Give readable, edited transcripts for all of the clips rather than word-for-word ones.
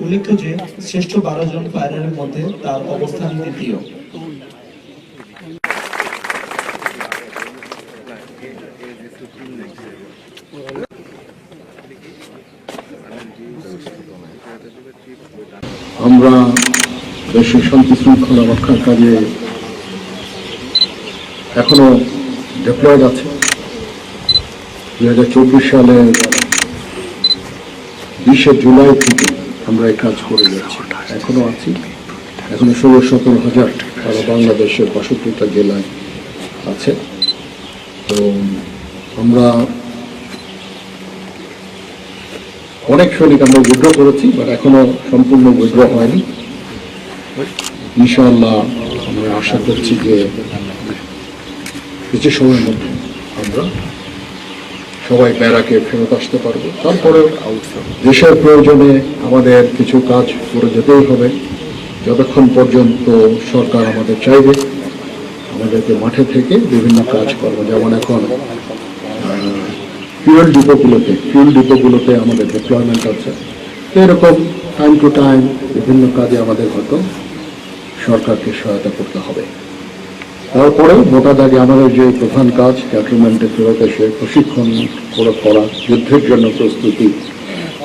উল্লেখ্য যে শ্রেষ্ঠ 12 জন ফায়ারের মধ্যে তার অবস্থান দ্বিতীয়। আমরা দেশের শান্তি শৃঙ্খলা রক্ষার কাজে এখনো ডিপ্লয়েড আছে। 2024 সালের 20 জুলাই থেকে আমরা এই কাজ করে যাচ্ছি, এখনো আছি। এখনো 16-17 হাজার সারা বাংলাদেশের 65টা জেলায় আছে। তো আমরা অনেক সৈনিক আমরা উইথড্র করেছি, বাট এখনো সম্পূর্ণ উইথড্র হয়নি। ইনশাআল্লাহ আমরা আশা করছি যে কিছু সময়ের মধ্যে আমরা সবাই ব্যারাকে ফেরত আসতে পারবো। তারপরে দেশের প্রয়োজনে আমাদের কিছু কাজ করে যেতেই হবে, যতক্ষণ পর্যন্ত সরকার আমাদের চাইবে আমাদেরকে মাঠে থেকে বিভিন্ন কাজ করবো। যেমন এখন ফুয়েল ডিপোগুলোতে আমাদের ডিপ্লয়মেন্ট আছে। তো এরকম টাইম টু টাইম বিভিন্ন কাজে আমাদের হয়তো সরকারকে সহায়তা করতে হবে। তারপরে মোটা দাগে আমাদের যে প্রধান কাজ ক্যান্টনমেন্টে ফেরত এসে প্রশিক্ষণ করা, যুদ্ধের জন্য প্রস্তুতি,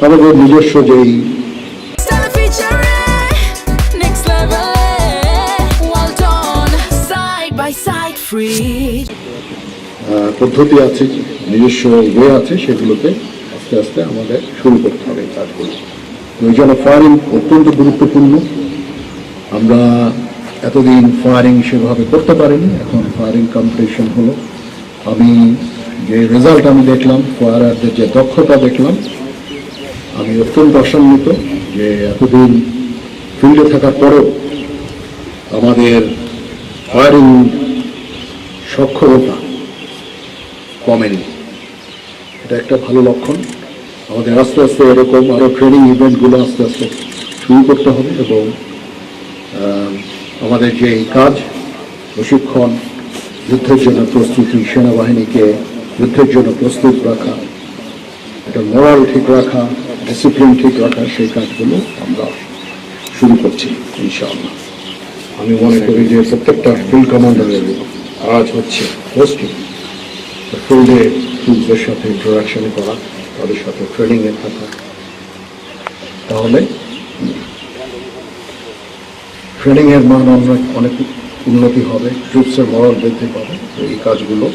আমাদের নিজস্ব যেই পদ্ধতি আছে, নিজস্ব ওয়ে আছে, সেগুলোতে আস্তে আস্তে আমাদের শুরু করতে হবে এই কাজগুলো। ওই জন্য ফায়ারিং অত্যন্ত গুরুত্বপূর্ণ। আমরা এতদিন ফায়ারিং সেভাবে করতে পারিনি, এখন ফায়ারিং কম্পিটিশন হলো। আমি যে রেজাল্ট আমি দেখলাম, ফায়ারারদের যে দক্ষতা দেখলাম, আমি অত্যন্ত আশান্বিত যে এতদিন ফিল্ডে থাকার পরেও আমাদের ফায়ারিং সক্ষমতা কমেনি। এটা একটা ভালো লক্ষণ। আমাদের আস্তে আস্তে এরকম আরও ট্রেনিং ইভেন্টগুলো আস্তে আস্তে শুরু করতে হবে এবং আমাদের যে কাজ প্রশিক্ষণ, যুদ্ধের জন্য প্রস্তুতি, সেনাবাহিনীকে যুদ্ধের জন্য প্রস্তুত রাখা, এটা মোরাল ঠিক রাখা, ডিসিপ্লিন ঠিক রাখা, সেই কাজগুলো আমরা শুরু করছি ইনশাআল্লাহ। আমি মনে করি যে প্রত্যেকটা ফিল্ড কমান্ডারের কাজ হচ্ছে পোস্টিং, ফিল্ডে ট্রুপদের সাথে ইন্টারাকশন করা, তাদের সাথে ট্রেনিংয়ে থাকা, তাহলে ট্রেনিংয়ের মান অনেক উন্নতি হবে, ট্রুপসের মরাল বৃদ্ধি পাবে। এই কাজগুলো